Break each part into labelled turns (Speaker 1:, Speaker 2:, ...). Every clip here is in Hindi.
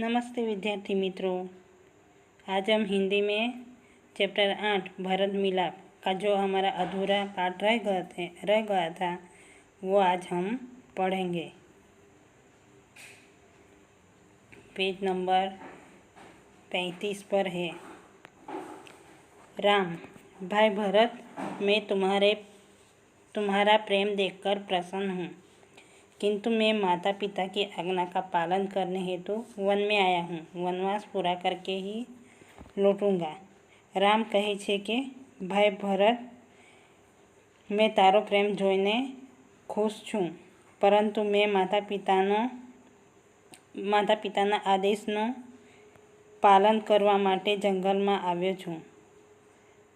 Speaker 1: नमस्ते विद्यार्थी मित्रों। आज हम हिंदी में चैप्टर 8 भरत मिलाप का जो हमारा अधूरा पाठ रह गया था वो आज हम पढ़ेंगे। पेज नंबर 35 पर है। राम, भाई भरत, मैं तुम्हारा प्रेम देखकर प्रसन्न हूँ, किंतु मैं माता पिता की आज्ञा का पालन करने हेतु वन में आया हूँ। वनवास पूरा करके ही लौटूंगा। राम કહે છે કે ભાઈ ભરત, मैं તારો પ્રેમ જોઈને ખુશ છું, પરંતુ मैं માતા પિતાના આદેશનું પાલન કરવા માટે જંગલમાં આવ્યો છું।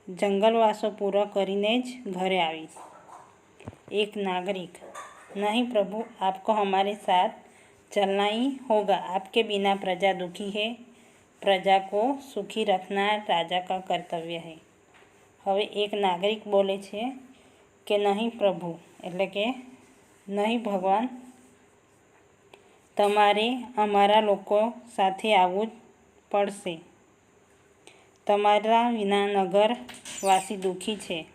Speaker 1: જંગલવાસો પૂરો કરીને જ ઘરે આવીશ। एक नागरिक, नहीं प्रभु, आपको हमारे साथ चलना ही होगा। आपके बिना प्रजा दुखी है। प्रजा को सुखी रखना राजा का कर्तव्य है। હવે એક નાગરિક બોલે છે કે નહીં પ્રભુ, એટલે કે નહીં ભગવાન, તમારે અમારા લોકો સાથે આવવું પડશે। તમારા વિના નગરવાસી દુઃખી છે।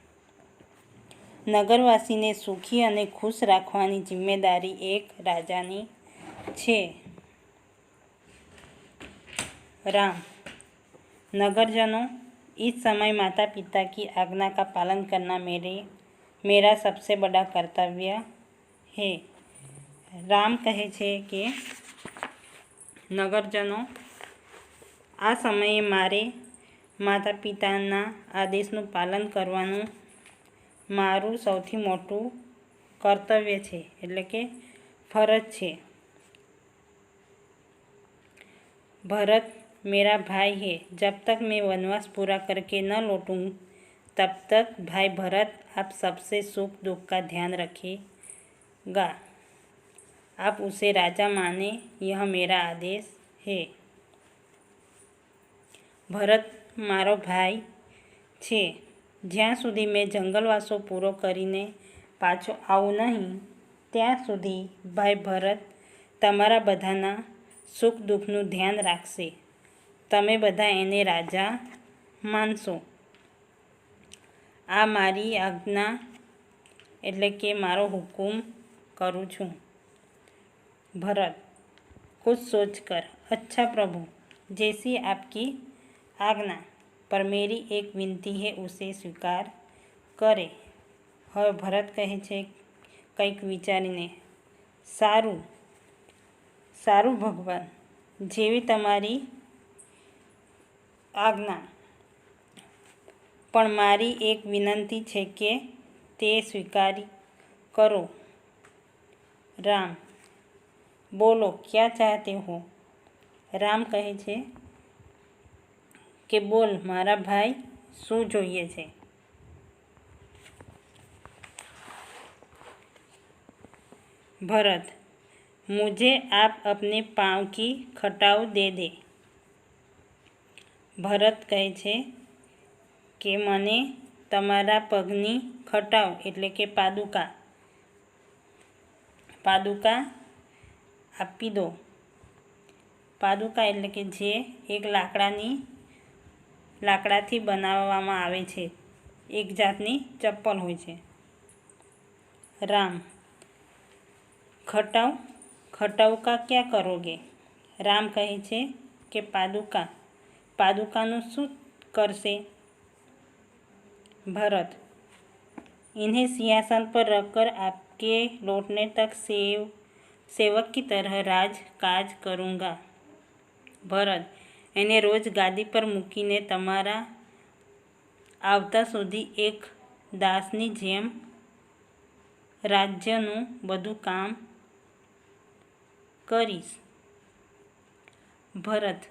Speaker 1: નગરવાસીને સુખી અને ખુશ રાખવાની જિમ્મેદારી એક રાજાની છે। राम, नगरजनों, इस समय माता पिता की आज्ञा का पालन करना मेरा सबसे बड़ा कर्तव्य है। राम કહે છે કે નગરજનો, આ સમયે મારે માતા પિતાના આદેશનું પાલન કરવાનું મારું સૌથી મોટું કર્તવ્ય છે, એટલે કે ફરજ છે। भरत मेरा भाई है। जब तक मैं वनवास पूरा करके न लौटूं तब तक भाई भरत आप सबसे सुख दुख का ध्यान रखेगा। आप उसे राजा माने, यह मेरा आदेश है। भरत मारो भाई છે। જ્યાં સુધી મેં જંગલવાસો પૂરો કરીને પાછો આવું નહીં ત્યાં સુધી ભાઈ ભરત તમારા બધાના સુખ દુઃખનું ધ્યાન રાખશે। તમે બધા એને રાજા માનશો। આ મારી આજ્ઞા એટલે કે મારો હુકુમ કરું છું। भरत कुछ सोचकर, अच्छा प्रभु, जैसी आपकी आज्ञा, पर मेरी एक विनती है, उसे स्वीकार करे। હવે ભરત કહે છે કંઈક વિચારીને, સારું સારું ભગવાન, જેવી તમારી આજ્ઞા, પણ મારી એક વિનંતી છે કે તે સ્વીકાર કરો। રામ, બોલો क्या चाहते हो? રામ કહે છે કે બોલ મારા ભાઈ, શું જોઈએ છે? भरत, मुझे आप अपने पाँव की खटाऊ दे दे। भरत કહે છે કે મને તમારા પગની ખટાવ એટલે કે પાદુકા આપી દો। પાદુકા એટલે કે જે એક લાકડાથી બનાવવામાં આવે છે, એક જાતની ચપ્પલ હોય છે। राम, खटाऊ का क्या करोगे? राम કહે છે કે પાદુકાનું શું કરશે? भरत, इन्हें सिंहासन पर रखकर आपके लौटने तक सेवक की तरह राज काज करूँगा। भरत, એને રોજ ગાદી પર મૂકીને તમારા આવતા સુધી એક દાસની જેમ રાજ્યનું બધું કામ करीस। भरत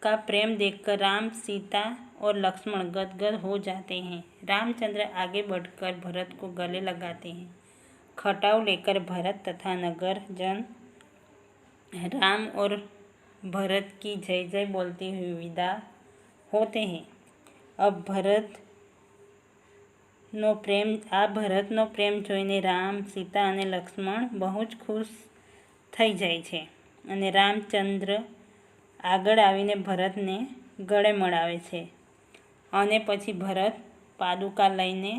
Speaker 1: का प्रेम देखकर राम, सीता और लक्ष्मण गदगद हो जाते हैं। रामचंद्र आगे बढ़कर भरत को गले लगाते हैं। खटाऊ लेकर भरत तथा नगरजन राम और भरत की जय जय बोलते हुए विदा होते हैं। अब ભરતનો પ્રેમ જોઈને રામ, સીતા અને લક્ષ્મણ બહુ જ ખુશ થઈ જાય છે। અને રામચંદ્ર આગળ આવીને ભરતને ગળે મળાવે છે અને પછી ભરત પાદુકા લઈને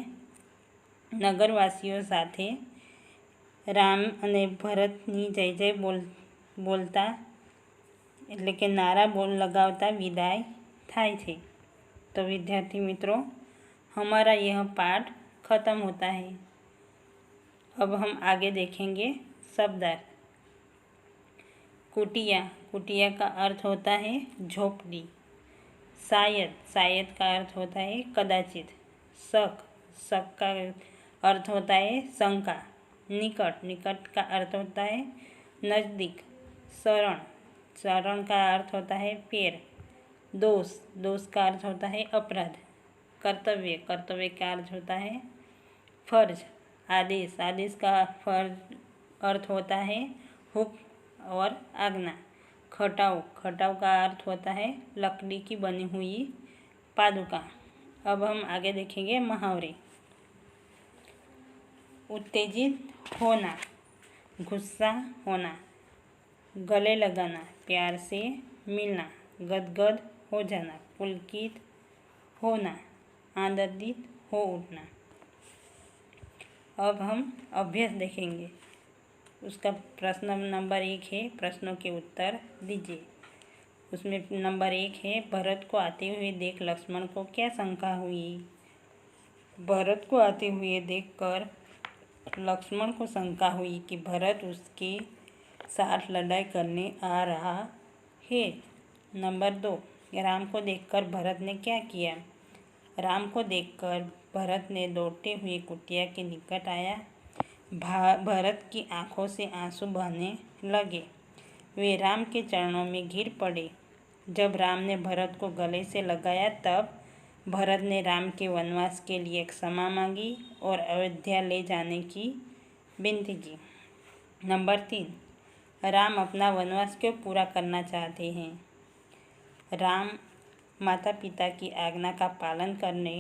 Speaker 1: નગરવાસીઓ સાથે રામ અને ભરતની જય જય બોલતા એટલે કે नारा लगावता विदाई थाय छे। तो विद्यार्थी मित्रों, हमारा यह पाठ खत्म होता है। अब हम आगे देखेंगे शब्दार्थ। कुटिया, कुटिया का अर्थ होता है झोपड़ी। शायद, शायद का अर्थ होता है कदाचित। शक, शक का अर्थ होता है शंका। निकट, निकट का अर्थ होता है नज़दीक। शरण, शरण का अर्थ होता है पैर। दोष, दोष का अर्थ होता है अपराध। कर्तव्य, कर्तव्य का अर्थ होता है फर्ज। आदेश, आदेश का फर्ज अर्थ होता है हुक्म और आज्ञा। खटाव, खटाव का अर्थ होता है लकड़ी की बनी हुई पादुका। अब हम आगे देखेंगे मुहावरे। उत्तेजित होना, गुस्सा होना। गले लगाना, प्यार से मिलना। गदगद हो जाना, पुलकित होना, आनंदित हो उठना। अब हम अभ्यास देखेंगे। उसका प्रश्न नंबर 1 है, प्रश्नों के उत्तर दीजिए। उसमें नंबर 1 है, भरत को आते हुए देख लक्ष्मण को क्या शंका हुई? भरत को आते हुए देखकर लक्ष्मण को शंका हुई कि भरत उसके साथ लड़ाई करने आ रहा है। नंबर 2, राम को देखकर भरत ने क्या किया? राम को देखकर भरत ने दौड़ते हुए कुटिया के निकट आया। भरत की आंखों से आंसू बहने लगे। वे राम के चरणों में गिर पड़े। जब राम ने भरत को गले से लगाया तब भरत ने राम के वनवास के लिए क्षमा मांगी और अयोध्या ले जाने की विनती की। नंबर 3, राम अपना वनवास क्यों पूरा करना चाहते हैं? राम माता पिता की आज्ञा का पालन करने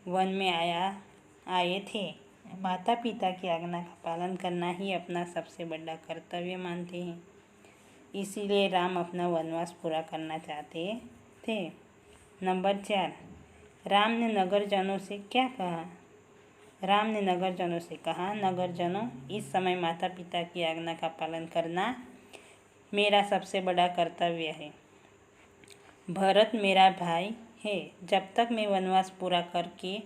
Speaker 1: वन में आए थे। माता पिता की आज्ञा का पालन करना ही अपना सबसे बड़ा कर्तव्य मानते हैं, इसीलिए राम अपना वनवास पूरा करना चाहते थे। नंबर 4, राम ने नगरजनों से क्या कहा? राम ने नगरजनों से कहा, नगरजनों, इस समय माता पिता की आज्ञा का पालन करना मेरा सबसे बड़ा कर्तव्य है। भरत मेरा भाई है। जब तक मैं वनवास पूरा करके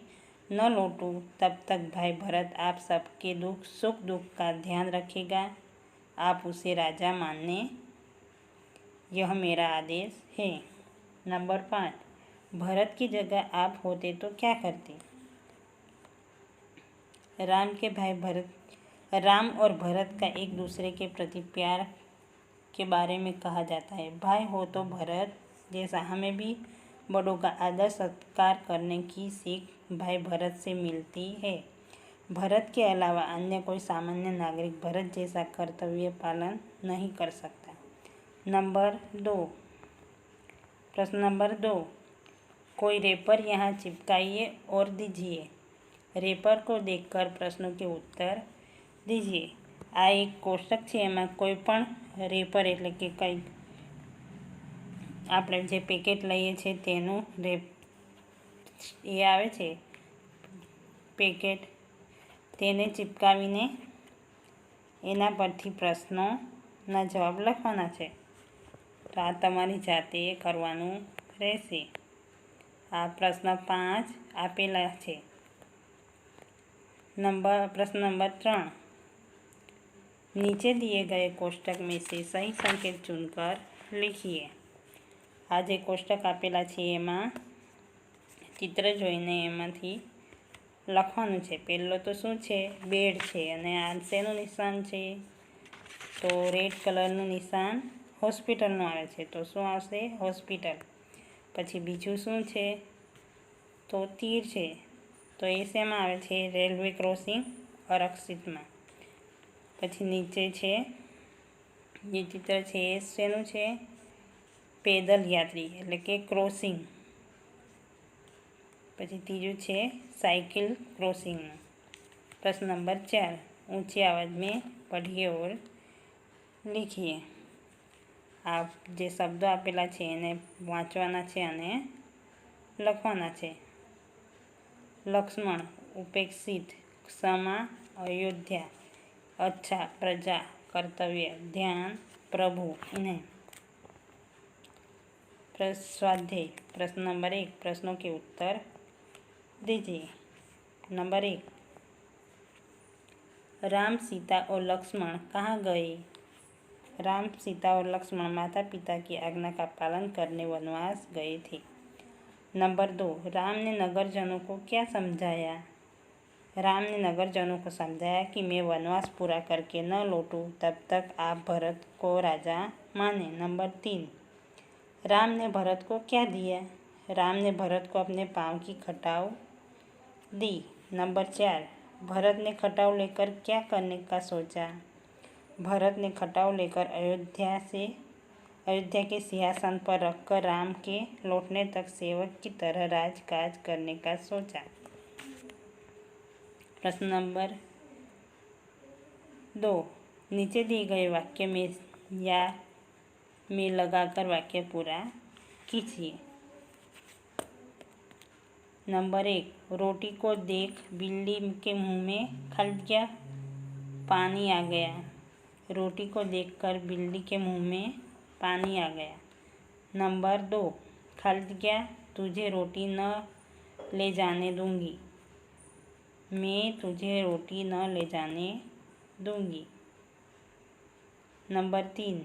Speaker 1: न लौटूं तब तक भाई भरत आप सबके सुख दुख का ध्यान रखेगा। आप उसे राजा माने, यह मेरा आदेश है। नंबर 5, भरत की जगह आप होते तो क्या करते? राम और भरत का एक दूसरे के प्रति प्यार के बारे में कहा जाता है। भाई हो तो भरत जैसा हमें भी बड़ों का आदर सत्कार करने की सीख भाई भरत से मिलती है। भरत के अलावा अन्य कोई सामान्य नागरिक भरत जैसा कर्तव्य पालन नहीं कर सकता। नंबर 2, प्रश्न नंबर 2, कोई रेपर यहाँ चिपकाइए और दीजिए। रेपर को देखकर प्रश्नों के उत्तर दीजिए। आ एक कोष्टक છે, એમાં કોઈ પણ રેપર એટલે કે કંઈ આપણે જે પેકેટ લઈએ છીએ તેનું એ આવે છે પેકેટ, તેને ચિપકાવીને એના પરથી પ્રશ્નોના જવાબ લખવાના છે। તો આ તમારી જાતે કરવાનું રહેશે। આ પ્રશ્ન 5 આપેલા છે। प्रश्न नंबर 3, नीचे दिए गए कोष्टक में से सही संकेत चुनकर लिखिए। आज कोष्टक आपेला छे एमां चित्र जोईने एमांथी लखवानुं छे। पहेलो तो शुं छे? बेड छे अने आ शेनुं निशान छे? तो रेड कलरनुं निशान होस्पिટલનું आवे छे, तो शुं आवशे? होस्पिटल। पछी बीजुं शुं छे? तो तीर छे, तो ए शेमां आवे छे? रेलवे क्रॉसिंग आरक्षितमां। पछी नीचे छे जे चित्र छे ए शेनुं छे? पैदल यात्री एटले के क्रॉसिंग। पछी तीजुं छे साइकिल क्रॉसिंग। प्रश्न नंबर 4, ऊंची आवाज़ में पढ़िए और लिखिए। આ જે શબ્દો આપેલા છે એને વાંચવાના છે અને લખવાના છે. લક્ષ્મણ उपेक्षित, क्षमा अयोध्या, अच्छा प्रजा, कर्तव्य, ध्यान प्रभु. इन्हें स्वाध्याय. प्रश्न नंबर 1, प्रश्नों के उत्तर दीजिए. नंबर 1, राम, सीता और लक्ष्मण कहाँ गए? राम, सीता और लक्ष्मण माता पिता की आज्ञा का पालन करने वनवास गए थे. नंबर 2, राम ने नगरजनों को क्या समझाया? राम ने नगरजनों को समझाया कि मैं वनवास पूरा करके न लौटूं तब तक आप भरत को राजा माने. नंबर 3, राम ने भरत को क्या दिया? राम ने भरत को अपने पाँव की खटाव दी. नंबर 4, भरत ने खटाव लेकर क्या करने का सोचा? भरत ने खटाव लेकर अयोध्या के सिंहासन पर रखकर राम के लौटने तक सेवक की तरह राजकाज करने का सोचा. प्रश्न नंबर 2, नीचे दिए गए वाक्य में या में लगाकर वाक्य पूरा कीजिए. नंबर 1, रोटी को देख बिल्ली के मुंह में खल गया, पानी आ गया. रोटी को देखकर बिल्ली के मुंह में पानी आ गया. नंबर 2, खल गया, तुझे रोटी न ले जाने दूंगी. मैं तुझे रोटी न ले जाने दूंगी. नंबर 3,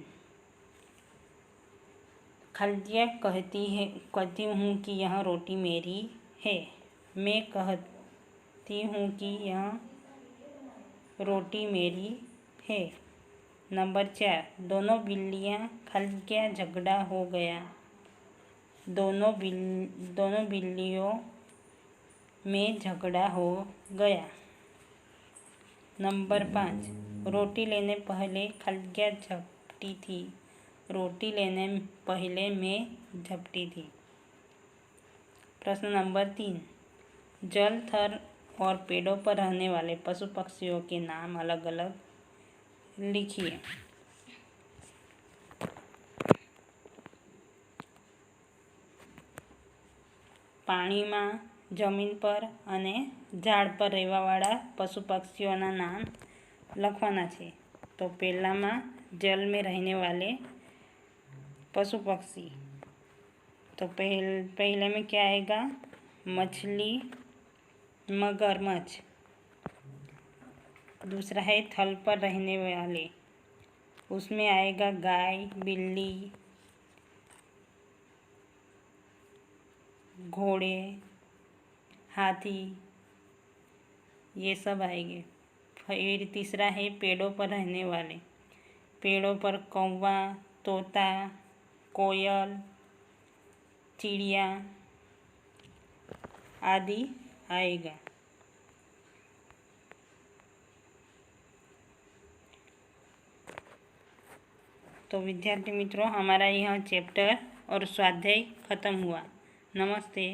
Speaker 1: खलजिया कहती हूँ कि यह रोटी मेरी है. मैं कहती हूँ कि यह रोटी मेरी है. नंबर 4, दोनों बिल्लियाँ खलजिया झगड़ा हो गया. दोनों बिल्लियों में झगड़ा हो गया. नंबर 5, रोटी लेने पहले खलजिया झपटी थी. रोटी लेने पहले मैं झपटी थी. प्रश्न नंबर 3, जल, थल और पेड़ों पर रहने वाले पशु पक्षियों के नाम अलग अलग लिखिए. પાણીમાં, જમીન પર અને ઝાડ પર રહેવાવાળા પશુ પક્ષીઓના નામ લખવાના છે. તો પહેલામાં जल में रहने वाले पशु पक्षी. तो पहले में क्या आएगा? मछली, मगरमच्छ. दूसरा है थल पर रहने वाले, उसमें आएगा गाय, बिल्ली, घोड़े, हाथी, ये सब आएंगे. फिर तीसरा है पेड़ों पर रहने वाले. पेड़ों पर कौवा, तोता, कोयल, चिड़िया आदि आएगा. तो विद्यार्थी मित्रों, हमारा यह चैप्टर और स्वाध्याय खत्म हुआ. नमस्ते.